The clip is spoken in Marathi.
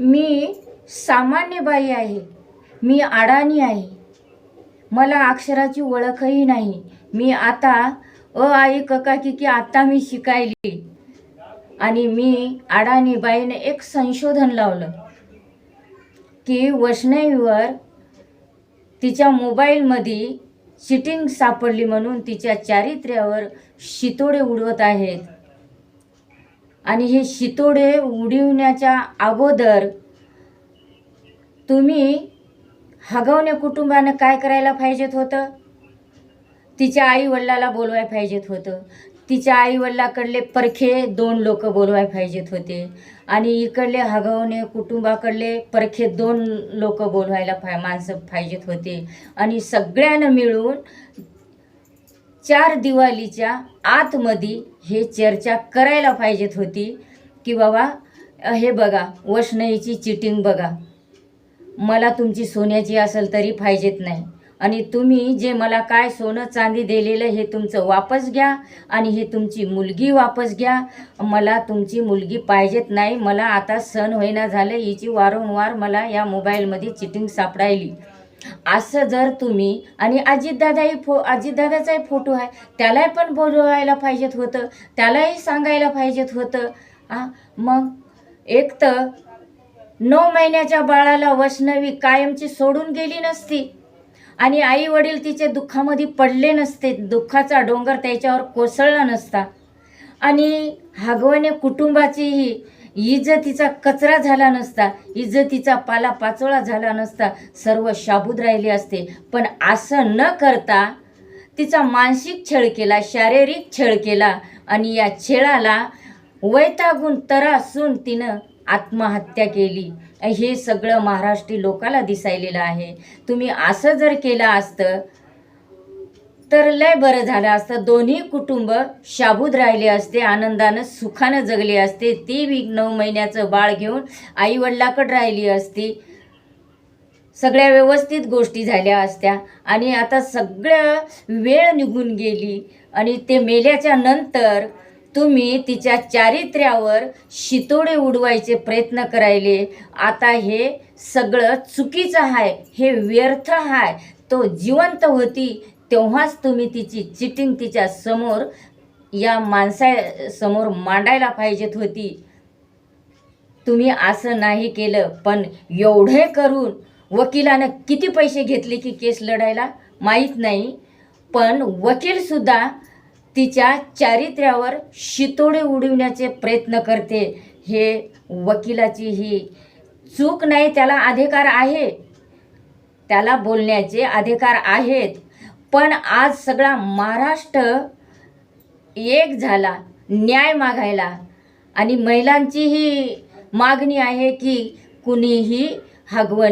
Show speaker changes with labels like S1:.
S1: मी सामान्य बाई आहे, मी अडाणी आहे, मला अक्षराची ओळखही नाही. मी आता आई कका की आता मी शिकायली. आणि मी अडाणी बाईने एक संशोधन लावलं की वैष्णवीवर तिच्या मोबाईलमध्ये चिटिंग सापडली म्हणून तिच्या चारित्र्यावर शितोडे उडवत आहेत. आणि हे शितोडे उडविण्याच्या अगोदर तुम्ही हगवणे कुटुंबानं काय करायला पाहिजेत होतं? तिच्या आई वडिलाला बोलवायला पाहिजेत होतं. तिच्या आई वडिलाकडले परखे 2 लोक बोलवायला पाहिजेत होते. आणि इकडले हगवणे कुटुंबाकडले परखे 2 लोक बोलवायला माणसं पाहिजेत होते. आणि सगळ्यांना मिळून 4 दिवाळीच्या आतमध्ये हे चर्चा करायला पाहिजेत होती की बाबा हे बघा वैष्णवीची चिटिंग बघा, मला तुमची सोन्याची असेल तरी पाहिजेत नाही. आणि तुम्ही जे मला काय सोनं चांदी दिलेलं हे तुमचं वापस घ्या. आणि हे तुमची मुलगी वापस घ्या. मला तुमची मुलगी पाहिजेत नाही. मला आता सहन होईना झालं, हिची वारंवार मला या मोबाईलमध्ये चिटिंग सापडायली. असं जर तुम्ही आणि अजितदादाचाही फोटो आहे, त्यालाही पण बोलवायला पाहिजेत होतं, त्यालाही सांगायला पाहिजेत होतं. मग एक तर 9 महिन्याच्या बाळाला वैष्णवी कायमची सोडून गेली नसती आणि आई वडील तिचे दुःखामध्ये पडले नसते, दुःखाचा डोंगर त्याच्यावर कोसळला नसता. आणि हगवणे कुटुंबाचीही इज्जतीचा कचरा झाला नसता, इज्जतीचा पालापाचोळा झाला नसता, सर्व शाबूत राहिले असते. पण असं न करता तिचा मानसिक छळ केला, शारीरिक छळ केला. आणि या छळाला वैतागून त्रासून तिनं आत्महत्या केली. हे सगळं महाराष्ट्री लोकाला दिसायलेलं आहे. तुम्ही असं जर केलं असतं तर लय बरं झालं असतं. दोन्ही कुटुंब शाबूत राहिले असते, आनंदानं सुखानं जगले असते. ती 9 महिन्याचं बाळ घेऊन आईवडिलाकडे राहिली असती, सगळ्या व्यवस्थित गोष्टी झाल्या असत्या. आणि आता सगळं वेळ निघून गेली आणि ते मेल्याच्या नंतर तुम्ही तिच्या चारित्र्यावर शितोडे उडवायचे प्रयत्न करायले. आता हे सगळं चुकीचं आहे, हे व्यर्थ आहे. तो जिवंत होती तेव्हाच तुम्ही तिची चिटिंग तिच्या समोर या माणसासमोर मांडायला पाहिजेत होती. तुम्ही असं नाही केलं. पण एवढे करून वकिलानं किती पैसे घेतले की केस लढायला माहीत नाही, पण वकीलसुद्धा तिच्या चारित्र्यावर शितोडे उडविण्याचे प्रयत्न करते. हे वकिलाची ही चूक नाही, त्याला अधिकार आहे, त्याला बोलण्याचे अधिकार आहेत. पण आज सगळा महाराष्ट्र एक झाला न्याय मागायला. आणि महिलांची ही मागणी आहे की कुणीही हगवणे